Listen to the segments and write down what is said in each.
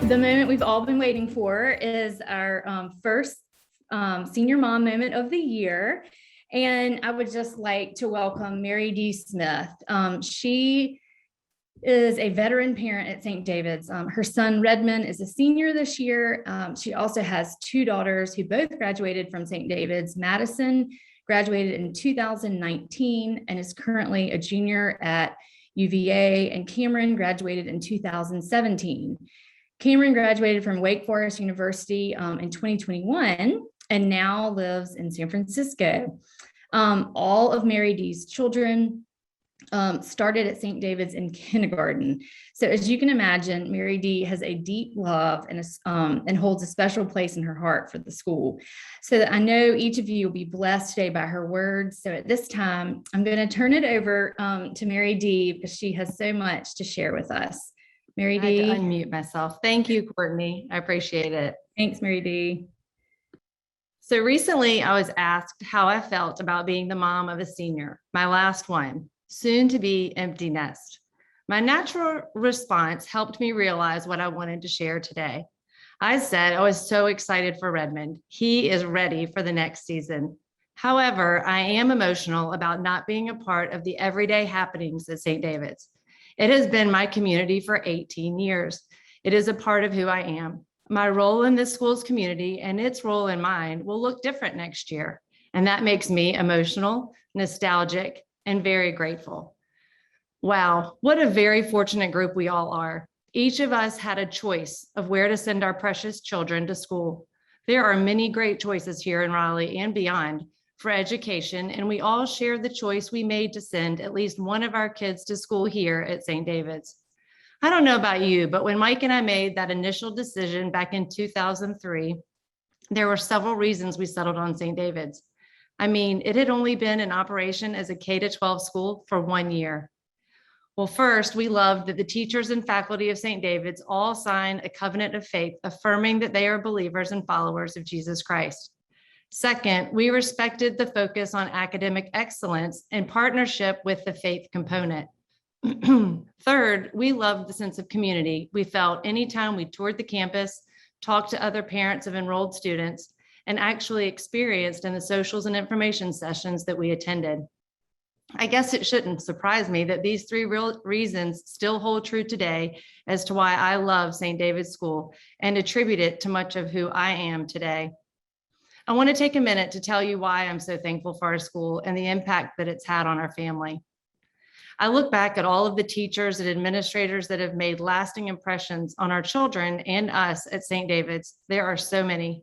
The moment we've all been waiting for is our first senior mom moment of the year. And I would just like to welcome Mary D. Smith. She is a veteran parent at St. David's. Her son Redmond is a senior this year. She also has two daughters who both graduated from St. David's. Madison graduated in 2019 and is currently a junior at UVA, and Cameron graduated in 2017. Cameron graduated from Wake Forest University in 2021 and now lives in San Francisco. All of Mary D's children started at St. David's in kindergarten. So as you can imagine, Mary D has a deep love and holds a special place in her heart for the school. So that I know each of you will be blessed today by her words. So at this time, I'm going to turn it over to Mary D because she has so much to share with us. Mary D. I had to unmute myself. Thank you, Courtney. I appreciate it. Thanks, Mary D. So recently I was asked how I felt about being the mom of a senior, my last one, soon to be empty nest. My natural response helped me realize what I wanted to share today. I said I was so excited for Redmond. He is ready for the next season. However, I am emotional about not being a part of the everyday happenings at St. David's. It has been my community for 18 years. It is a part of who I am. My role in this school's community and its role in mine will look different next year. And that makes me emotional, nostalgic, and very grateful. Wow, what a very fortunate group we all are. Each of us had a choice of where to send our precious children to school. There are many great choices here in Raleigh and beyond for education, and we all share the choice we made to send at least one of our kids to school here at St. David's. I don't know about you, but when Mike and I made that initial decision back in 2003, there were several reasons we settled on St. David's. I mean, it had only been in operation as a K-12 school for 1 year. Well, first, we loved that the teachers and faculty of St. David's all signed a covenant of faith affirming that they are believers and followers of Jesus Christ. Second, we respected the focus on academic excellence in partnership with the faith component. Third, we loved the sense of community we felt anytime we toured the campus, talked to other parents of enrolled students, and actually experienced in the socials and information sessions that we attended. I guess it shouldn't surprise me that these three real reasons still hold true today as to why I love St. David's School and attribute it to much of who I am today. I want to take a minute to tell you why I'm so thankful for our school and the impact that it's had on our family. I look back at all of the teachers and administrators that have made lasting impressions on our children and us at St. David's. There are so many.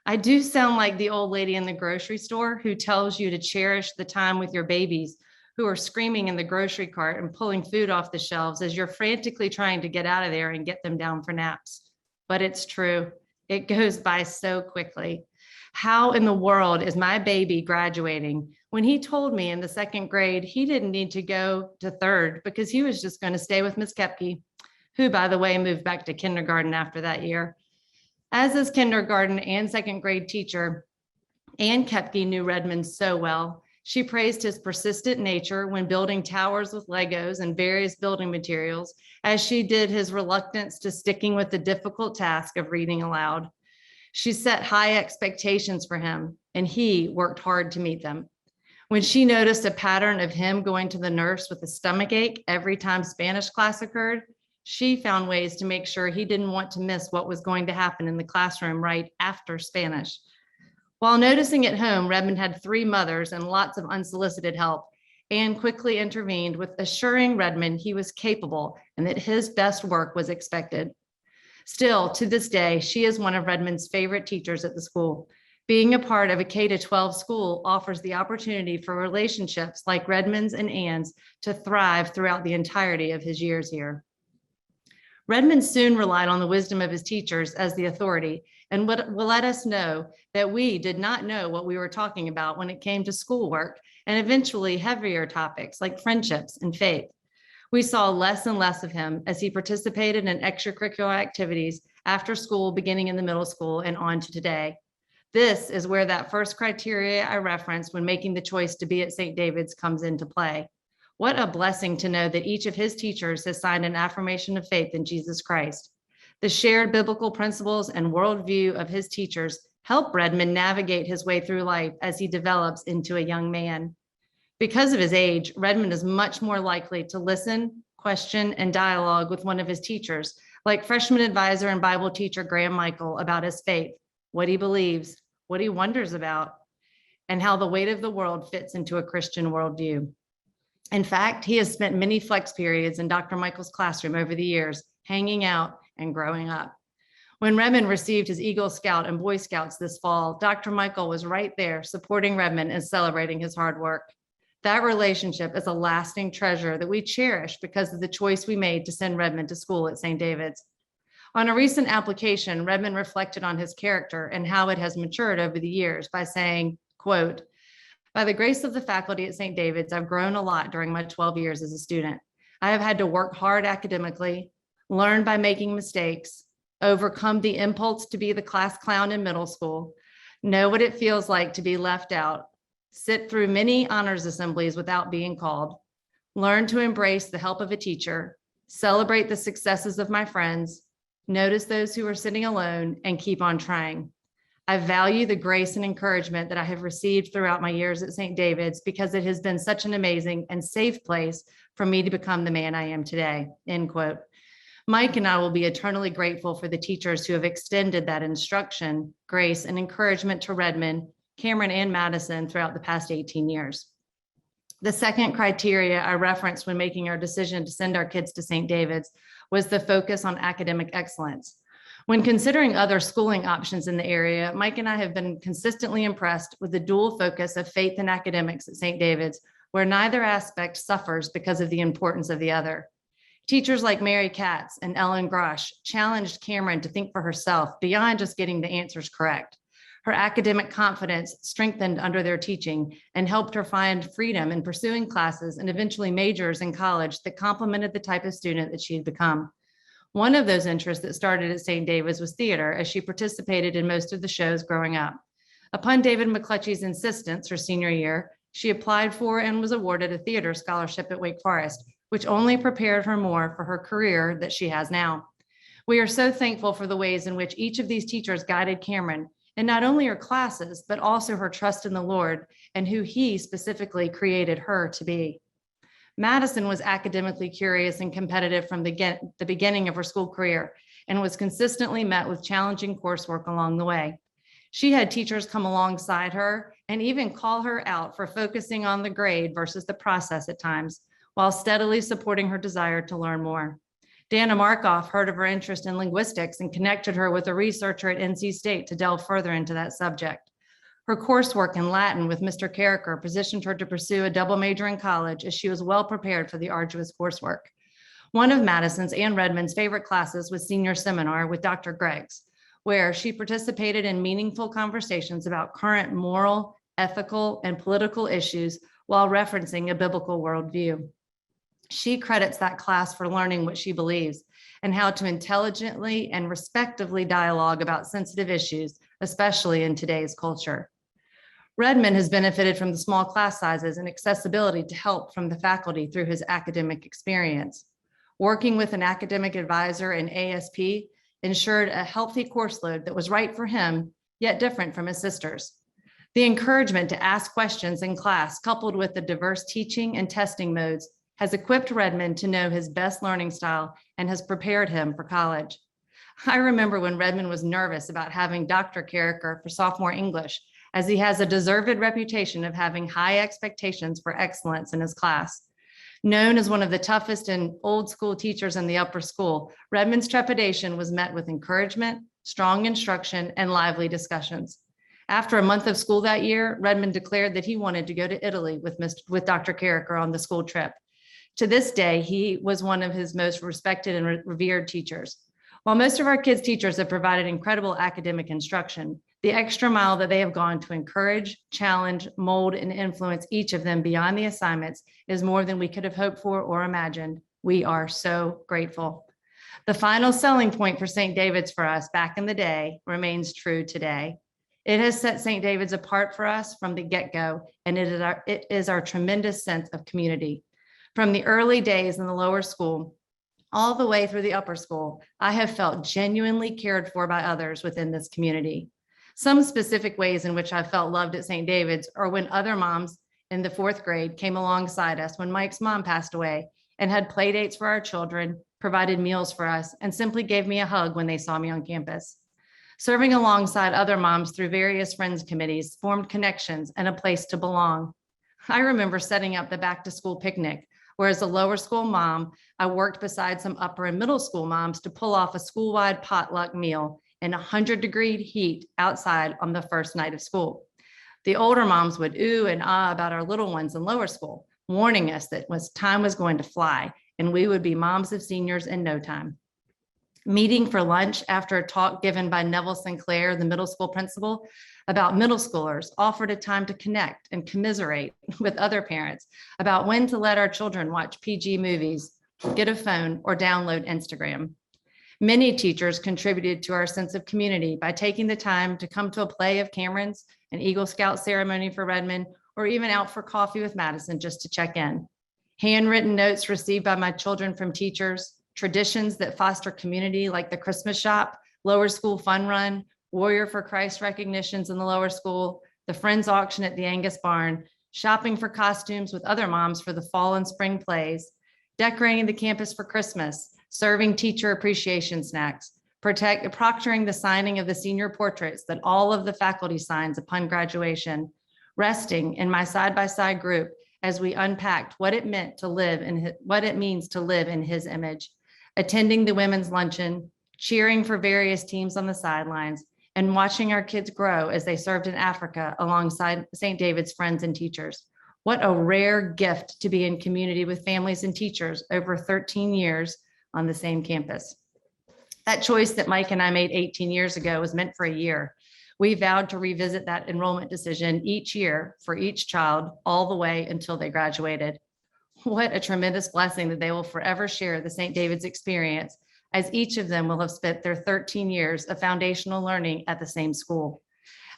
I do sound like the old lady in the grocery store who tells you to cherish the time with your babies who are screaming in the grocery cart and pulling food off the shelves as you're frantically trying to get out of there and get them down for naps. But it's true. It goes by so quickly. How in the world is my baby graduating when he told me in the second grade he didn't need to go to third because he was just going to stay with Miss Kepke, who, by the way, moved back to kindergarten after that year. As his kindergarten and second grade teacher, Ann Kepke knew Redmond so well. She praised his persistent nature when building towers with Legos and various building materials, as she did his reluctance to sticking with the difficult task of reading aloud. She set high expectations for him, and he worked hard to meet them. When she noticed a pattern of him going to the nurse with a stomach ache every time Spanish class occurred, she found ways to make sure he didn't want to miss what was going to happen in the classroom right after Spanish. While noticing at home, Redmond had 3 mothers and lots of unsolicited help, Anne quickly intervened with assuring Redmond he was capable and that his best work was expected. Still, to this day, she is one of Redmond's favorite teachers at the school. Being a part of a K-12 school offers the opportunity for relationships like Redmond's and Anne's to thrive throughout the entirety of his years here. Redmond soon relied on the wisdom of his teachers as the authority and will let us know that we did not know what we were talking about when it came to schoolwork and eventually heavier topics like friendships and faith. We saw less and less of him as he participated in extracurricular activities after school, beginning in the middle school and on to today. This is where that first criteria I referenced when making the choice to be at St. David's comes into play. What a blessing to know that each of his teachers has signed an affirmation of faith in Jesus Christ. The shared biblical principles and worldview of his teachers help Redmond navigate his way through life as he develops into a young man. Because of his age, Redmond is much more likely to listen, question, and dialogue with one of his teachers, like freshman advisor and Bible teacher Graham Michael, about his faith, what he believes, what he wonders about, and how the weight of the world fits into a Christian worldview. In fact, he has spent many flex periods in Dr. Michael's classroom over the years, hanging out and growing up. When Redmond received his Eagle Scout and Boy Scouts this fall, Dr. Michael was right there supporting Redmond and celebrating his hard work. That relationship is a lasting treasure that we cherish because of the choice we made to send Redmond to school at St. David's. On a recent application, Redmond reflected on his character and how it has matured over the years by saying, quote, "By the grace of the faculty at St. David's, I've grown a lot during my 12 years as a student. I have had to work hard academically, learn by making mistakes, overcome the impulse to be the class clown in middle school, know what it feels like to be left out, sit through many honors assemblies without being called, learn to embrace the help of a teacher, celebrate the successes of my friends, notice those who are sitting alone, and keep on trying. I value the grace and encouragement that I have received throughout my years at St. David's because it has been such an amazing and safe place for me to become the man I am today," end quote. Mike and I will be eternally grateful for the teachers who have extended that instruction, grace, and encouragement to Redmond, Cameron, and Madison throughout the past 18 years. The second criteria I referenced when making our decision to send our kids to St. David's was the focus on academic excellence. When considering other schooling options in the area, Mike and I have been consistently impressed with the dual focus of faith and academics at St. David's, where neither aspect suffers because of the importance of the other. Teachers like Mary Katz and Ellen Grosh challenged Cameron to think for herself beyond just getting the answers correct. Her academic confidence strengthened under their teaching and helped her find freedom in pursuing classes and eventually majors in college that complemented the type of student that she had become. One of those interests that started at St. David's was theater, as she participated in most of the shows growing up. Upon David McClutchy's insistence her senior year, she applied for and was awarded a theater scholarship at Wake Forest, which only prepared her more for her career that she has now. We are so thankful for the ways in which each of these teachers guided Cameron in not only her classes, but also her trust in the Lord and who he specifically created her to be. Madison was academically curious and competitive from the beginning of her school career and was consistently met with challenging coursework along the way. She had teachers come alongside her and even call her out for focusing on the grade versus the process at times, while steadily supporting her desire to learn more. Dana Markoff heard of her interest in linguistics and connected her with a researcher at NC State to delve further into that subject. Her coursework in Latin with Mr. Carricker positioned her to pursue a double major in college, as she was well prepared for the arduous coursework. One of Madison's and Redmond's favorite classes was senior seminar with Dr. Greggs, where she participated in meaningful conversations about current moral, ethical, and political issues while referencing a biblical worldview. She credits that class for learning what she believes and how to intelligently and respectively dialogue about sensitive issues, especially in today's culture. Redmond has benefited from the small class sizes and accessibility to help from the faculty through his academic experience. Working with an academic advisor and ASP ensured a healthy course load that was right for him, yet different from his sisters. The encouragement to ask questions in class, coupled with the diverse teaching and testing modes, has equipped Redmond to know his best learning style and has prepared him for college. I remember when Redmond was nervous about having Dr. Carricker for sophomore English, as he has a deserved reputation of having high expectations for excellence in his class. Known as one of the toughest and old school teachers in the upper school, Redmond's trepidation was met with encouragement, strong instruction, and lively discussions. After a month of school that year, Redmond declared that he wanted to go to Italy with Dr. Carricker on the school trip. To this day, he was one of his most respected and revered teachers. While most of our kids' teachers have provided incredible academic instruction, the extra mile that they have gone to encourage, challenge, mold, and influence each of them beyond the assignments is more than we could have hoped for or imagined. We are so grateful. The final selling point for St. David's for us back in the day remains true today. It has set St. David's apart for us from the get-go, and it is our tremendous sense of community. From the early days in the lower school, All the way through the upper school, I have felt genuinely cared for by others within this community. Some specific ways in which I felt loved at St. David's are when other moms in the 4th grade came alongside us when Mike's mom passed away and had play dates for our children, provided meals for us, and simply gave me a hug when they saw me on campus. Serving alongside other moms through various friends committees formed connections and a place to belong. I remember setting up the back to school picnic, where as a lower school mom, I worked beside some upper and middle school moms to pull off a school-wide potluck meal in 100-degree heat outside on the first night of school. The older moms would ooh and ah about our little ones in lower school, warning us that time was going to fly and we would be moms of seniors in no time. Meeting for lunch after a talk given by Neville Sinclair, the middle school principal, about middle schoolers offered a time to connect and commiserate with other parents about when to let our children watch PG movies, get a phone, or download Instagram. Many teachers contributed to our sense of community by taking the time to come to a play of Cameron's, an Eagle Scout ceremony for Redmond, or even out for coffee with Madison just to check in. Handwritten notes received by my children from teachers, traditions that foster community like the Christmas shop, lower school fun run, Warrior for Christ recognitions in the lower school, the Friends auction at the Angus barn, shopping for costumes with other moms for the fall and spring plays, decorating the campus for Christmas, serving teacher appreciation snacks, proctoring the signing of the senior portraits that all of the faculty signs upon graduation, resting in my side-by-side group as we unpacked what it meant to live in what it means to live in his image, attending the women's luncheon, cheering for various teams on the sidelines, and watching our kids grow as they served in Africa alongside St. David's friends and teachers. What a rare gift to be in community with families and teachers over 13 years on the same campus. That choice that Mike and I made 18 years ago was meant for a year. We vowed to revisit that enrollment decision each year for each child all the way until they graduated. What a tremendous blessing that they will forever share the St. David's experience, as each of them will have spent their 13 years of foundational learning at the same school.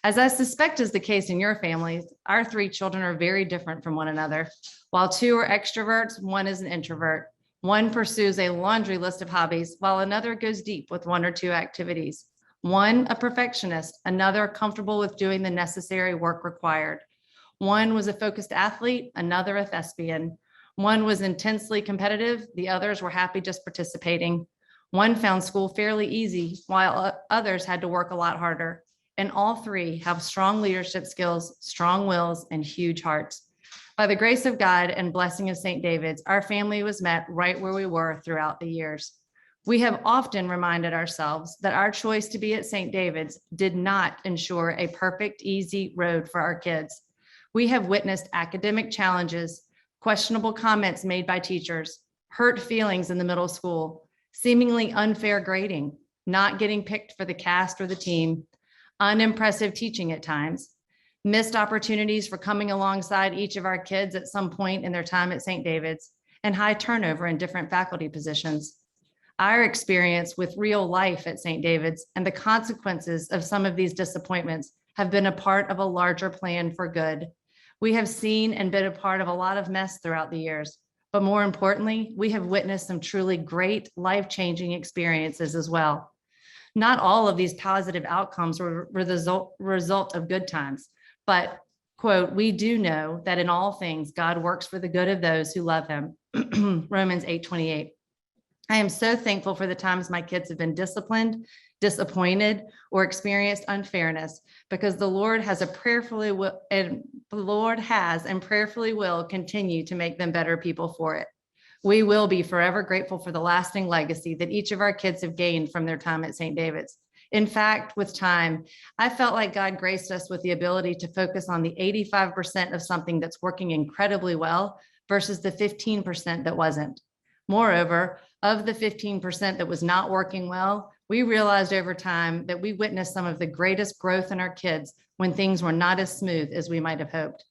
As I suspect is the case in your families, our 3 children are very different from one another. While 2 are extroverts, 1 is an introvert. 1 pursues a laundry list of hobbies, while another goes deep with 1 or 2 activities. 1 a perfectionist, another comfortable with doing the necessary work required. 1 was a focused athlete, another a thespian. 1 was intensely competitive, the others were happy just participating. 1 found school fairly easy, while others had to work a lot harder. And all 3 have strong leadership skills, strong wills, and huge hearts. By the grace of God and blessing of St. David's, our family was met right where we were throughout the years. We have often reminded ourselves that our choice to be at St. David's did not ensure a perfect, easy road for our kids. We have witnessed academic challenges, questionable comments made by teachers, hurt feelings in the middle school, seemingly unfair grading, not getting picked for the cast or the team, unimpressive teaching at times, missed opportunities for coming alongside each of our kids at some point in their time at St. David's, and high turnover in different faculty positions. Our experience with real life at St. David's and the consequences of some of these disappointments have been a part of a larger plan for good. We have seen and been a part of a lot of mess throughout the years, but more importantly, we have witnessed some truly great life-changing experiences as well. Not all of these positive outcomes were the result of good times, but, quote, we do know that in all things, God works for the good of those who love him. Romans 8:28. I am so thankful for the times my kids have been disciplined, disappointed, or experienced unfairness, because the Lord has and prayerfully will continue to make them better people for it. We will be forever grateful for the lasting legacy that each of our kids have gained from their time at St. David's. In fact, with time, I felt like God graced us with the ability to focus on the 85% of something that's working incredibly well versus the 15% that wasn't. Moreover, of the 15% that was not working well, we realized over time that we witnessed some of the greatest growth in our kids when things were not as smooth as we might have hoped.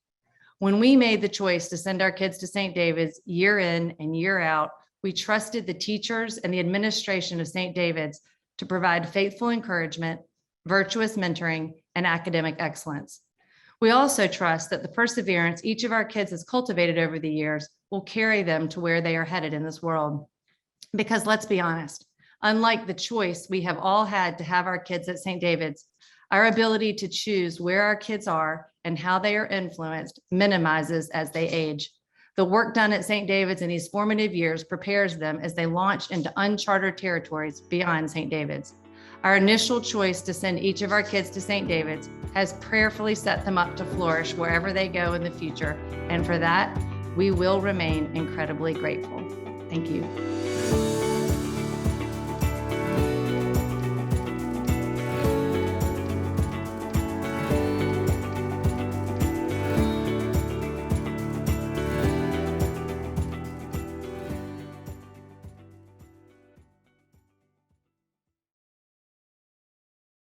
When we made the choice to send our kids to St. David's year in and year out, we trusted the teachers and the administration of St. David's to provide faithful encouragement, virtuous mentoring, and academic excellence. We also trust that the perseverance each of our kids has cultivated over the years will carry them to where they are headed in this world. Because let's be honest, unlike the choice we have all had to have our kids at St. David's, our ability to choose where our kids are and how they are influenced minimizes as they age. The work done at St. David's in these formative years prepares them as they launch into uncharted territories beyond St. David's. Our initial choice to send each of our kids to St. David's has prayerfully set them up to flourish wherever they go in the future. And for that, we will remain incredibly grateful. Thank you.